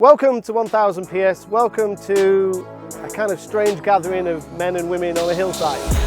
Welcome to 1000 PS, welcome to a kind of strange gathering of men and women on a hillside.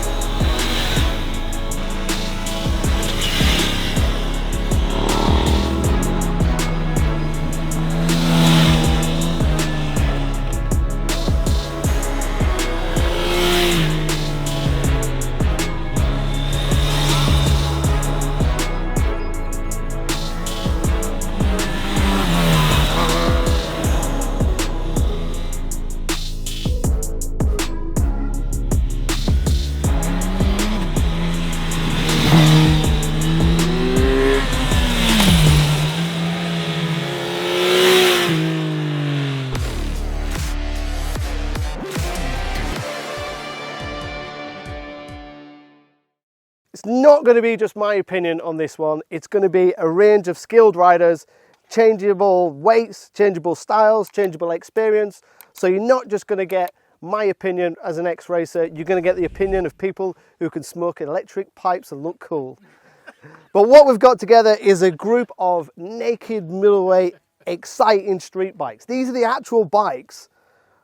It's not going to be just my opinion on this one, it's going to be a range of skilled riders, changeable weights, changeable styles, changeable experience. So you're not just going to get my opinion as an ex-racer, you're going to get the opinion of people who can smoke electric pipes and look cool. But what we've got together is a group of naked middleweight, exciting street bikes. These are the actual bikes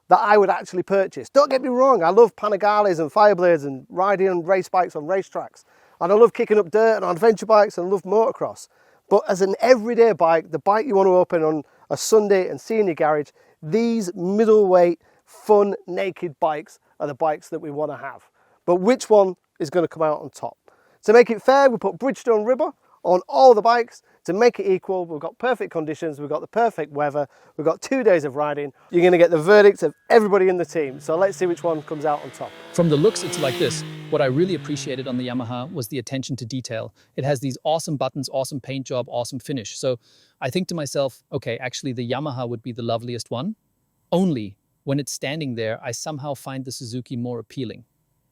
that I would actually purchase. Don't get me wrong, I love Panigales and Fireblades and riding on race bikes on racetracks. And I love kicking up dirt and on adventure bikes and I love motocross. But as an everyday bike, the bike you want to open on a Sunday and see in your garage, these middleweight, fun, naked bikes are the bikes that we want to have. But which one is going to come out on top? To make it fair, we put Bridgestone rubber on all the bikes. To make it equal, we've got perfect conditions, we've got the perfect weather, we've got 2 days of riding. You're going to get the verdict of everybody in the team. So let's see which one comes out on top. From the looks, it's like this. What I really appreciated on the Yamaha was the attention to detail. It has these awesome buttons, awesome paint job, awesome finish. So I think to myself, okay, actually the Yamaha would be the loveliest one. Only when it's standing there, I somehow find the Suzuki more appealing.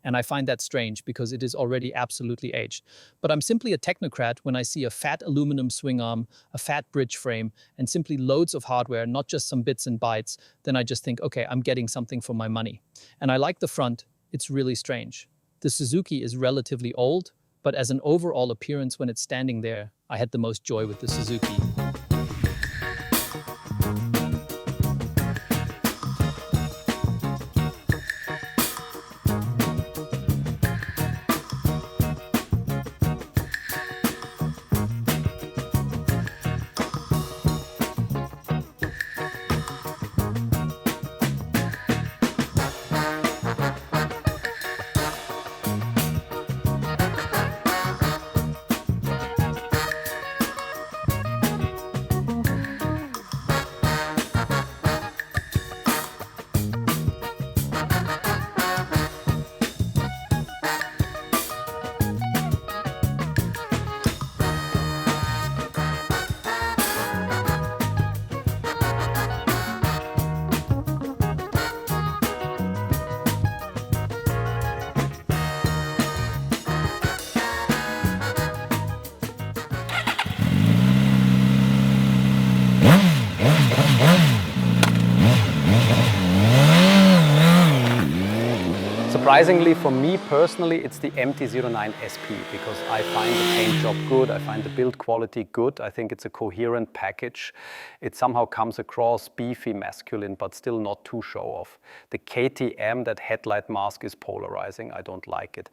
And I find that strange because it is already absolutely aged. But I'm simply a technocrat when I see a fat aluminum swing arm, a fat bridge frame, and simply loads of hardware, not just some bits and bytes. Then I just think, okay, I'm getting something for my money. And I like the front. It's really strange. The Suzuki is relatively old, but as an overall appearance when it's standing there, I had the most joy with the Suzuki. Surprisingly, for me personally, it's the MT-09 SP because I find the paint job good, I find the build quality good, I think it's a coherent package. It somehow comes across beefy, masculine, but still not too show-off. The KTM, that headlight mask, is polarizing, I don't like it.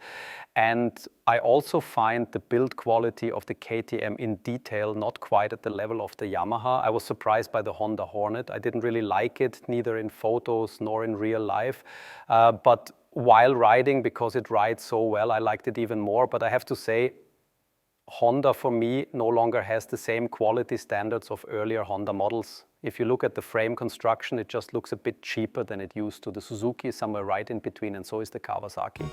And I also find the build quality of the KTM in detail not quite at the level of the Yamaha. I was surprised by the Honda Hornet. I didn't really like it, neither in photos nor in real life. But while riding, because it rides so well, I liked it even more. But I have to say, Honda for me no longer has the same quality standards of earlier Honda models. If you look at the frame construction, it just looks a bit cheaper than it used to. The Suzuki is somewhere right in between, and so is the Kawasaki.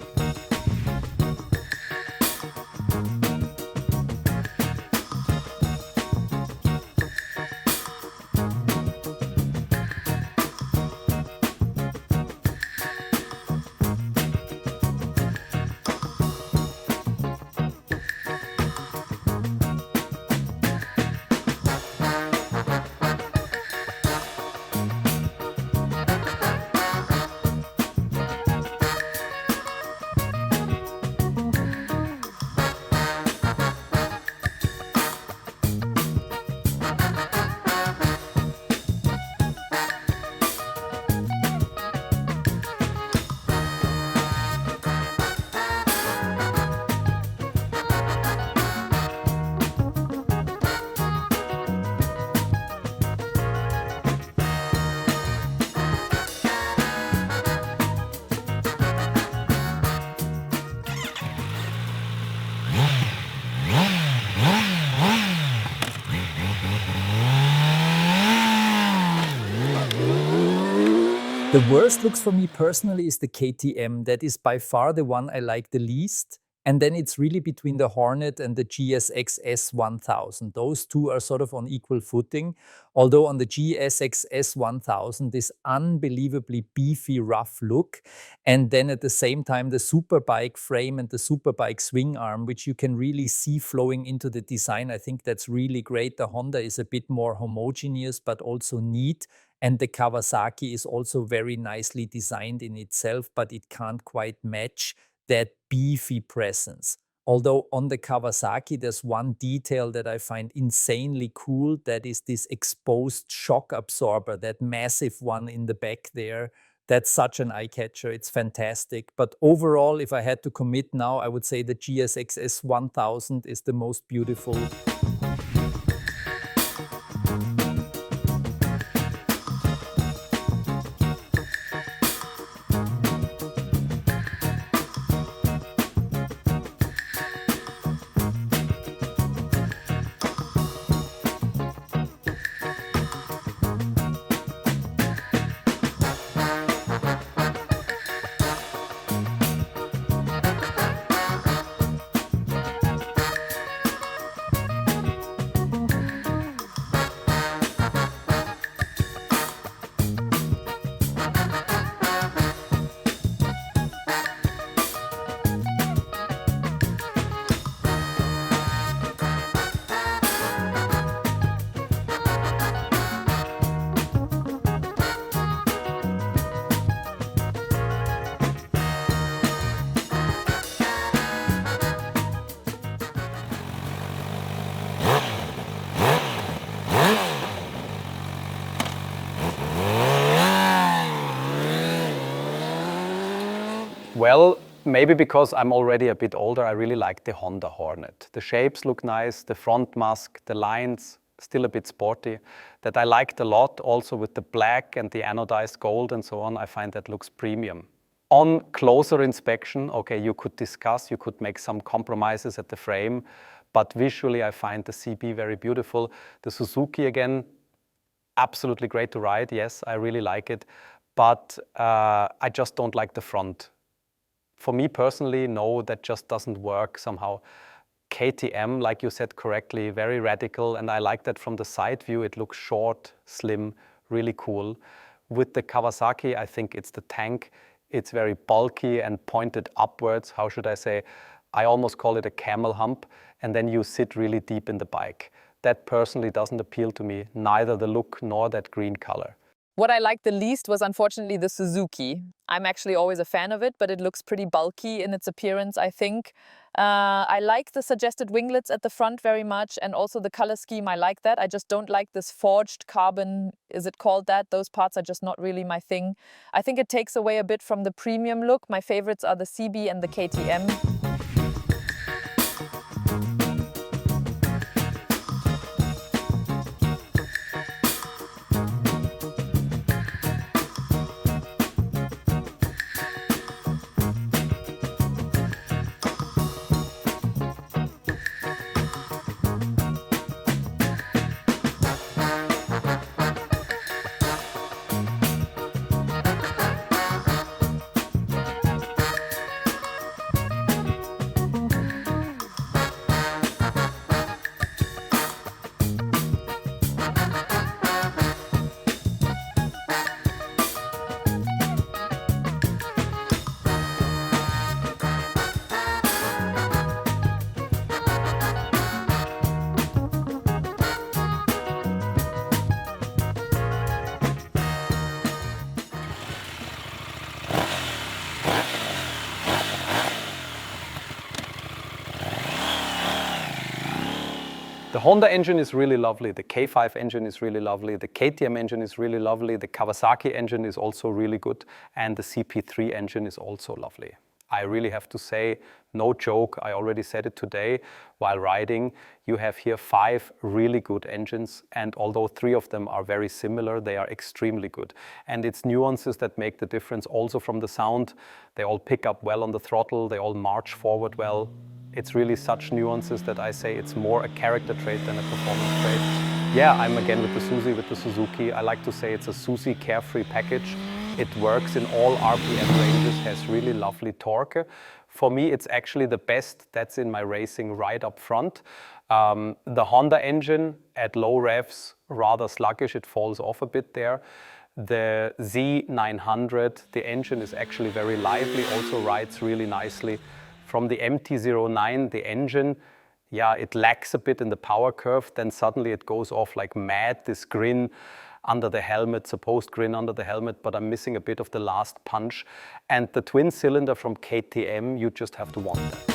The worst looks for me personally is the KTM. That is by far the one I like the least. And then it's really between the Hornet and the GSX-S 1000. Those two are sort of on equal footing. Although on the GSX-S 1000, this unbelievably beefy, rough look. And then at the same time, the Superbike frame and the Superbike swing arm, which you can really see flowing into the design. I think that's really great. The Honda is a bit more homogeneous, but also neat. And the Kawasaki is also very nicely designed in itself, but it can't quite match that beefy presence. Although on the Kawasaki, there's one detail that I find insanely cool. That is this exposed shock absorber, that massive one in the back there. That's such an eye catcher. It's fantastic. But overall, if I had to commit now, I would say the GSX-S 1000 is the most beautiful. Well, maybe because I'm already a bit older, I really like the Honda Hornet. The shapes look nice, the front mask, the lines, still a bit sporty. That I liked a lot, also with the black and the anodized gold and so on. I find that looks premium. On closer inspection, okay, you could discuss, you could make some compromises at the frame, but visually I find the CB very beautiful. The Suzuki again, absolutely great to ride, yes, I really like it, but I just don't like the front. For me personally, no, that just doesn't work somehow. KTM, like you said correctly, very radical, and I like that from the side view. It looks short, slim, really cool. With the Kawasaki, I think it's the tank. It's very bulky and pointed upwards. How should I say? I almost call it a camel hump, and then you sit really deep in the bike. That personally doesn't appeal to me, neither the look nor that green color. What I liked the least was unfortunately the Suzuki. I'm actually always a fan of it, but it looks pretty bulky in its appearance, I think. I like the suggested winglets at the front very much, and also the color scheme, I like that. I just don't like this forged carbon, is it called that? Those parts are just not really my thing. I think it takes away a bit from the premium look. My favorites are the CB and the KTM. The Honda engine is really lovely, the K5 engine is really lovely, the KTM engine is really lovely, the Kawasaki engine is also really good, and the CP3 engine is also lovely. I really have to say, no joke, I already said it today while riding, you have here 5 really good engines, and although 3 of them are very similar, they are extremely good. And it's nuances that make the difference also from the sound. They all pick up well on the throttle, they all march forward well. It's really such nuances that I say it's more a character trait than a performance trait. Yeah, I'm again with the Suzuki. I like to say it's a Suzuki carefree package. It works in all RPM ranges, has really lovely torque. For me, it's actually the best that's in my racing right up front. The Honda engine at low revs, rather sluggish, it falls off a bit there. The Z900, the engine is actually very lively, also rides really nicely. From the MT-09, the engine, yeah, it lacks a bit in the power curve, then suddenly it goes off like mad, this grin under the helmet, supposed grin under the helmet, but I'm missing a bit of the last punch. And the twin cylinder from KTM, you just have to want that.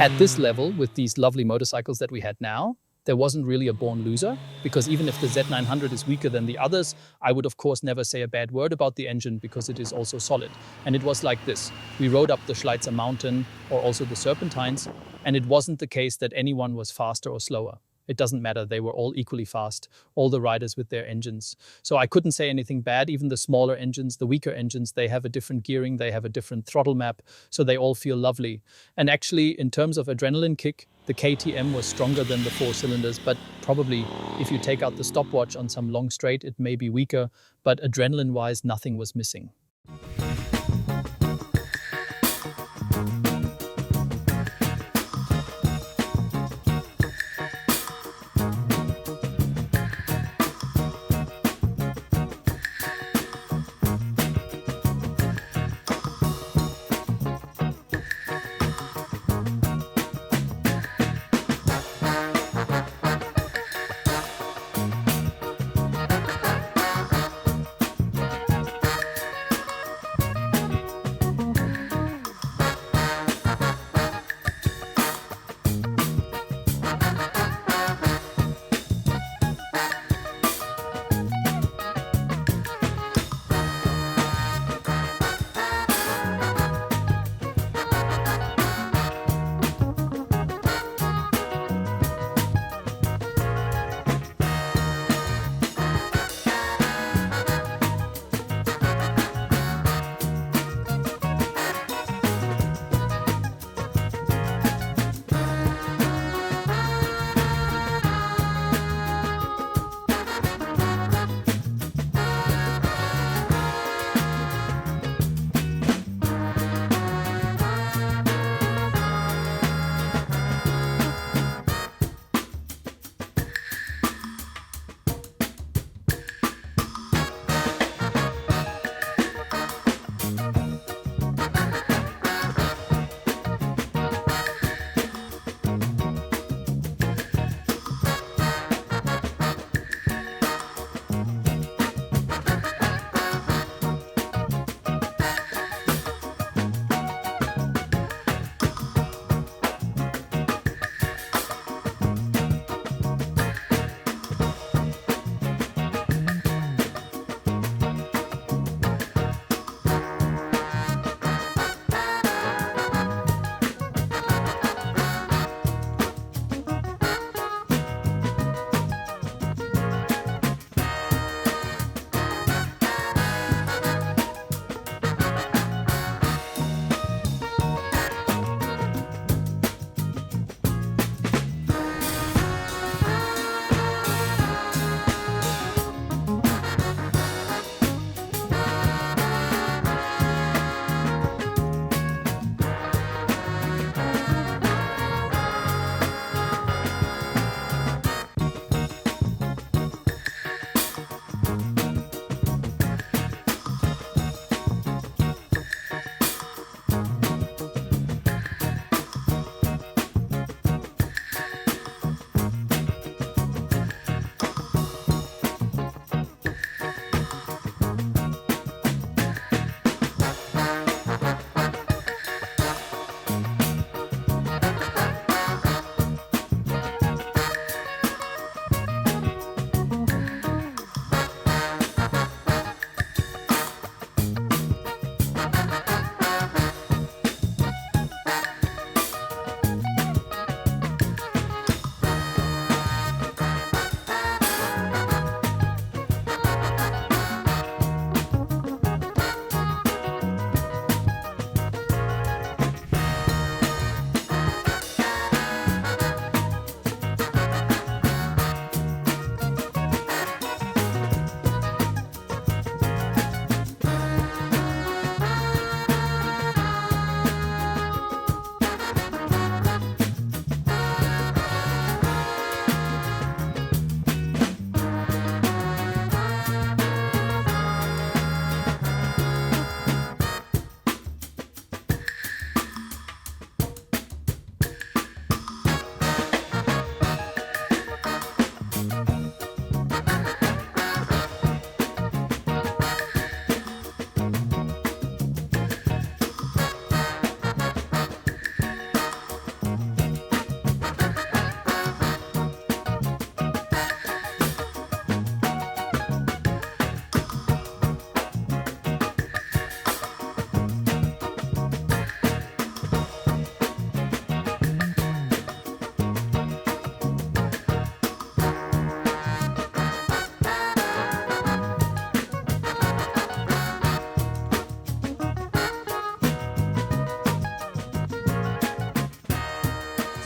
At this level, with these lovely motorcycles that we had now, there wasn't really a born loser, because even if the Z900 is weaker than the others, I would of course never say a bad word about the engine because it is also solid. And it was like this. We rode up the Schleizer mountain or also the Serpentines, and it wasn't the case that anyone was faster or slower. It doesn't matter, they were all equally fast, all the riders with their engines. So I couldn't say anything bad. Even the smaller engines, the weaker engines, they have a different gearing, they have a different throttle map, so they all feel lovely. And actually, in terms of adrenaline kick, the KTM was stronger than the 4 cylinders, but probably if you take out the stopwatch on some long straight, it may be weaker, but adrenaline-wise, nothing was missing.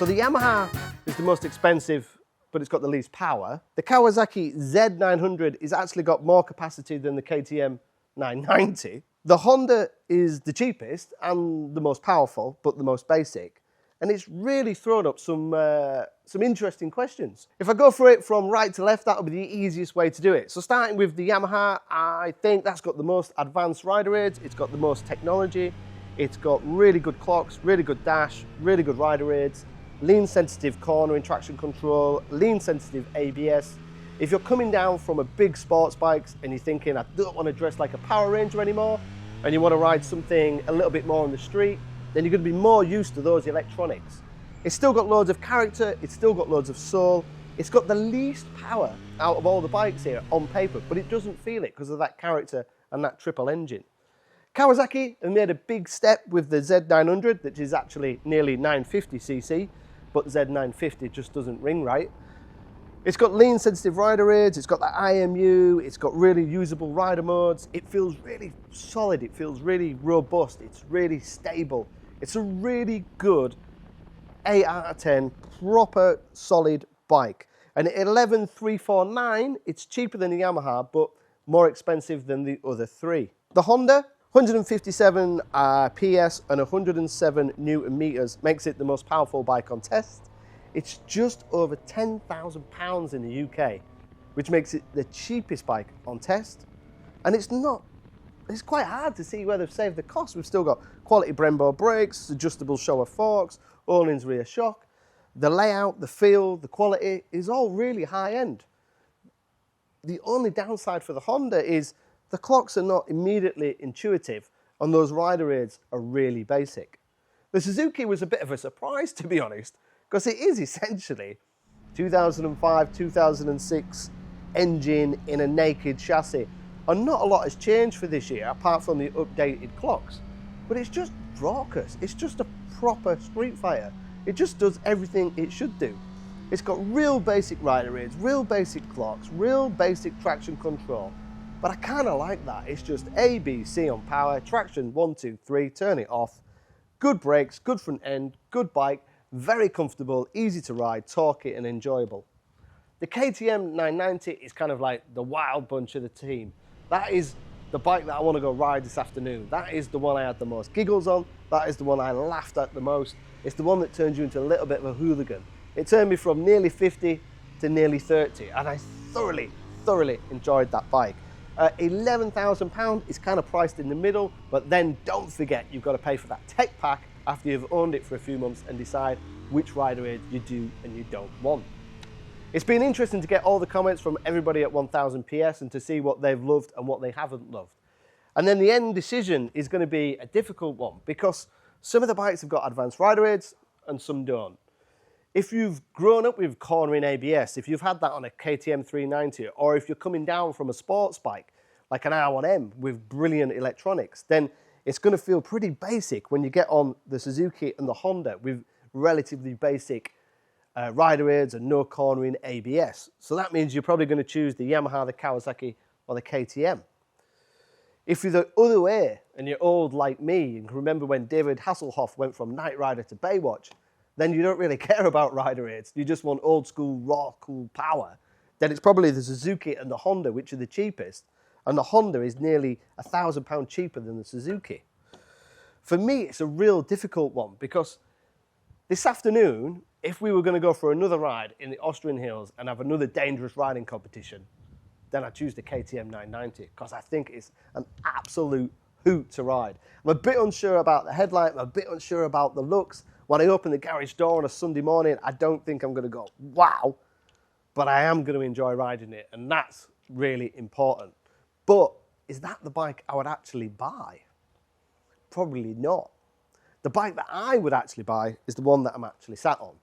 the Yamaha is the most expensive, but it's got the least power. The Kawasaki Z900 has actually got more capacity than the KTM 990. The Honda is the cheapest and the most powerful, but the most basic. And it's really thrown up some interesting questions. If I go through it from right to left, that'll be the easiest way to do it. So starting with the Yamaha, I think that's got the most advanced rider aids, it's got the most technology, it's got really good clocks, really good dash, really good rider aids, lean sensitive cornering traction control, lean sensitive ABS. If you're coming down from a big sports bikes and you're thinking, I don't want to dress like a Power Ranger anymore, and you want to ride something a little bit more on the street, then you're going to be more used to those electronics. It's still got loads of character, it's still got loads of soul, it's got the least power out of all the bikes here on paper, but it doesn't feel it because of that character and that triple engine. Kawasaki have made a big step with the Z900, which is actually nearly 950cc, but the Z950 just doesn't ring right. It's got lean sensitive rider aids, it's got the IMU, it's got really usable rider modes, it feels really solid, it feels really robust, it's really stable. It's a really good 8 out of 10 proper solid bike. And at 11,349, it's cheaper than the Yamaha, but more expensive than the other three. The Honda, 157 PS and 107 Newton meters makes it the most powerful bike on test. It's just over £10,000 in the UK, which makes it the cheapest bike on test. And it's quite hard to see where they've saved the cost. We've still got quality Brembo brakes, adjustable shower forks, Öhlins rear shock. The layout, the feel, the quality is all really high end. The only downside for the Honda is the clocks are not immediately intuitive and those rider aids are really basic. The Suzuki was a bit of a surprise, to be honest, because it is essentially 2005, 2006 engine in a naked chassis. And not a lot has changed for this year, apart from the updated clocks. But it's just raucous. It's just a proper Street Fighter. It just does everything it should do. It's got real basic rider aids, real basic clocks, real basic traction control. But I kind of like that. It's just A, B, C on power, traction 1, 2, 3, turn it off. Good brakes, good front end, good bike, very comfortable, easy to ride, torquey and enjoyable. The KTM 990 is kind of like the wild bunch of the team. That is the bike that I want to go ride this afternoon. That is the one I had the most giggles on. That is the one I laughed at the most. It's the one that turns you into a little bit of a hooligan. It turned me from nearly 50 to nearly 30, and I thoroughly enjoyed that bike. £11,000 is kind of priced in the middle, but then don't forget you've got to pay for that tech pack after you've owned it for a few months and decide which rider aid you do and you don't want. It's been interesting to get all the comments from everybody at 1000 PS and to see what they've loved and what they haven't loved. And then the end decision is going to be a difficult one because some of the bikes have got advanced rider aids and some don't. If you've grown up with cornering ABS, if you've had that on a KTM 390, or if you're coming down from a sports bike like an R1M with brilliant electronics, then it's going to feel pretty basic when you get on the Suzuki and the Honda with relatively basic rider aids and no cornering ABS. So that means you're probably going to choose the Yamaha, the Kawasaki, or the KTM. If you're the other way and you're old like me and remember when David Hasselhoff went from Knight Rider to Baywatch, then you don't really care about rider aids. You just want old school, raw, cool power. Then it's probably the Suzuki and the Honda, which are the cheapest. And the Honda is nearly £1,000 cheaper than the Suzuki. For me, it's a real difficult one because this afternoon, if we were going to go for another ride in the Austrian Hills and have another dangerous riding competition, then I'd choose the KTM 990 because I think it's an absolute hoot to ride. I'm a bit unsure about the headlight, I'm a bit unsure about the looks. When I open the garage door on a Sunday morning, I don't think I'm going to go, wow, but I am going to enjoy riding it, and that's really important. But is that the bike I would actually buy? Probably not. The bike that I would actually buy is the one that I'm actually sat on.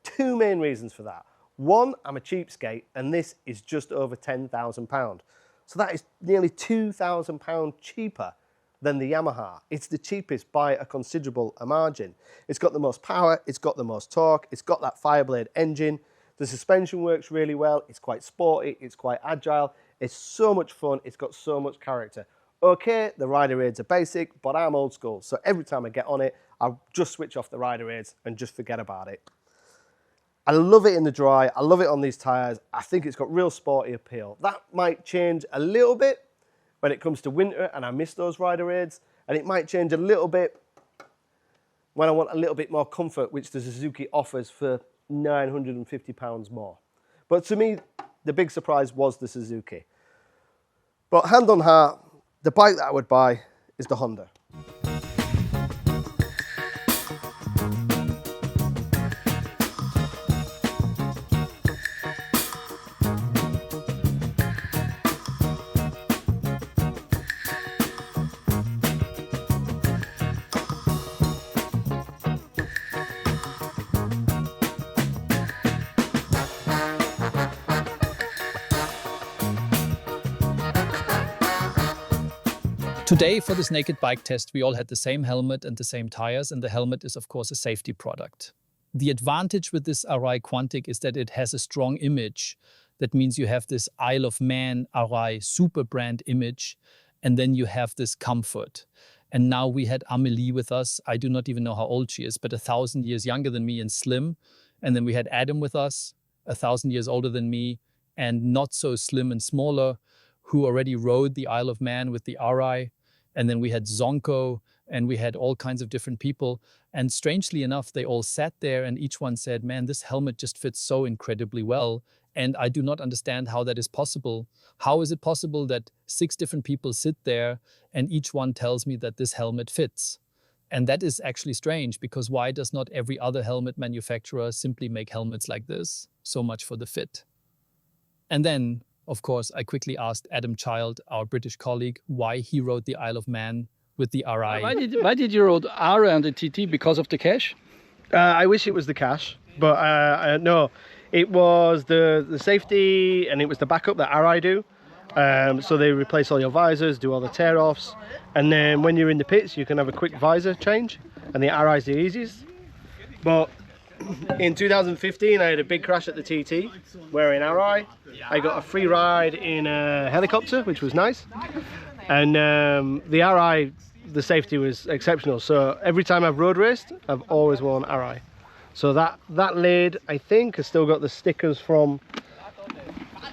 Two main reasons for that. One, I'm a cheapskate, and this is just over £10,000. So that is nearly £2,000 cheaper than the Yamaha. It's the cheapest by a considerable margin. It's got the most power, it's got the most torque, it's got that Fireblade engine. The suspension works really well, it's quite sporty, it's quite agile, it's so much fun, it's got so much character. Okay, the rider aids are basic, but I'm old school, so every time I get on it, I'll just switch off the rider aids and just forget about it. I love it in the dry. I love it on these tyres. I think it's got real sporty appeal. That might change a little bit when it comes to winter and I miss those rider raids. And it might change a little bit when I want a little bit more comfort, which the Suzuki offers for £950 more. But to me, the big surprise was the Suzuki. But hand on heart, the bike that I would buy is the Honda. Today, for this naked bike test, we all had the same helmet and the same tires, and the helmet is, of course, a safety product. The advantage with this Arai Quantic is that it has a strong image. That means you have this Isle of Man Arai super brand image, and then you have this comfort. And now we had Amelie with us. I do not even know how old she is, but 1,000 years younger than me and slim. And then we had Adam with us, 1,000 years older than me, and not so slim and smaller, who already rode the Isle of Man with the Arai. And then we had Zonko, and we had all kinds of different people. And strangely enough, they all sat there and each one said, man, this helmet just fits so incredibly well. And I do not understand how that is possible. How is it possible that 6 different people sit there and each one tells me that this helmet fits? And that is actually strange, because why does not every other helmet manufacturer simply make helmets like this? So much for the fit. And then, of course, I quickly asked Adam Child, our British colleague, why he rode the Isle of Man with the Arai. Why did you rode Arai on the TT? Because of the cash? I wish it was the cash, but no. It was the safety and it was the backup that Arai do. So they replace all your visors, do all the tear-offs, and then when you're in the pits, you can have a quick visor change, and the Arai is the easiest. But in 2015, I had a big crash at the TT wearing Arai. I got a free ride in a helicopter, which was nice. And the Arai, the safety was exceptional. So every time I've road raced, I've always worn Arai. So that lid, I think, has still got the stickers from,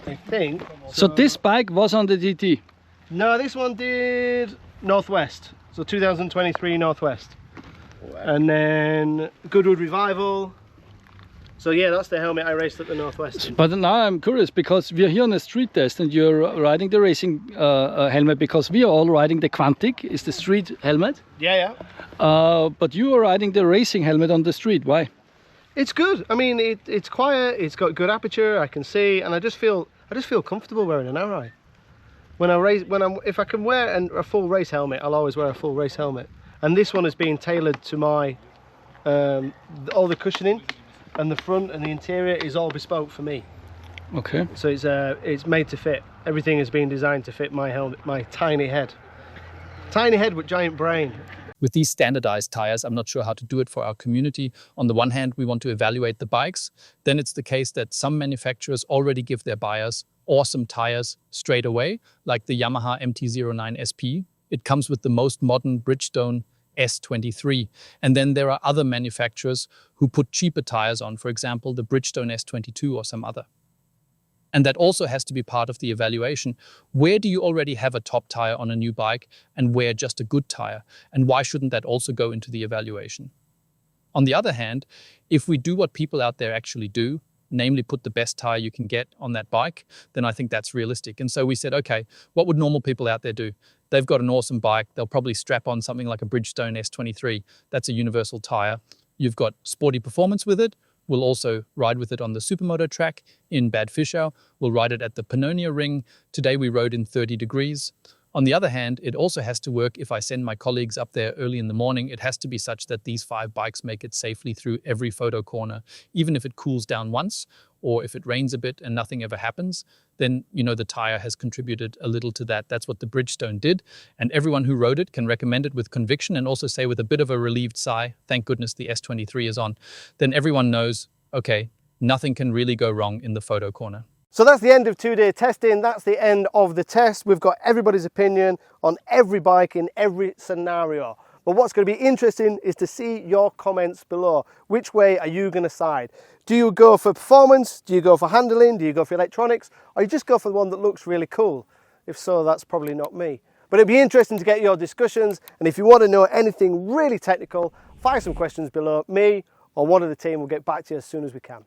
I think. So this bike was on the TT? No, this one did Northwest. So 2023 Northwest. And then Goodwood Revival. So yeah, that's the helmet I raced at the Northwest. But now I'm curious, because we are here on a street test and you're riding the racing helmet, because we are all riding the Quantic, is the street helmet. Yeah. But you are riding the racing helmet on the street. Why? It's good. I mean, it's quiet. It's got good aperture. I can see, and I just feel comfortable wearing an Arai. If I can wear a full race helmet, I'll always wear a full race helmet. And this one has been tailored to my all the cushioning, and the front and the interior is all bespoke for me. Okay. So it's made to fit. Everything has been designed to fit my helmet, my tiny head with giant brain. With these standardized tires, I'm not sure how to do it for our community. On the one hand, we want to evaluate the bikes. Then it's the case that some manufacturers already give their buyers awesome tires straight away, like the Yamaha MT-09 SP. It comes with the most modern Bridgestone S23. And then there are other manufacturers who put cheaper tires on, for example, the Bridgestone S22 or some other. And that also has to be part of the evaluation. Where do you already have a top tire on a new bike and where just a good tire? And why shouldn't that also go into the evaluation? On the other hand, if we do what people out there actually do, namely put the best tire you can get on that bike, then I think that's realistic. And so we said, okay, what would normal people out there do? They've got an awesome bike. They'll probably strap on something like a Bridgestone S23. That's a universal tire. You've got sporty performance with it. We'll also ride with it on the Supermoto track in Bad Fischau. We'll ride it at the Pannonia Ring. Today we rode in 30 degrees. On the other hand, it also has to work if I send my colleagues up there early in the morning. It has to be such that these 5 bikes make it safely through every photo corner. Even if it cools down once, or if it rains a bit and nothing ever happens, then you know the tire has contributed a little to that. That's what the Bridgestone did. And everyone who rode it can recommend it with conviction and also say with a bit of a relieved sigh, thank goodness the S23 is on. Then everyone knows, okay, nothing can really go wrong in the photo corner. So that's the end of 2-day testing. That's the end of the test. We've got everybody's opinion on every bike in every scenario. But what's going to be interesting is to see your comments below. Which way are you going to side? Do you go for performance? Do you go for handling? Do you go for electronics? Or you just go for the one that looks really cool? If so, that's probably not me. But it'd be interesting to get your discussions. And if you want to know anything really technical, fire some questions below. Me or one of the team will get back to you as soon as we can.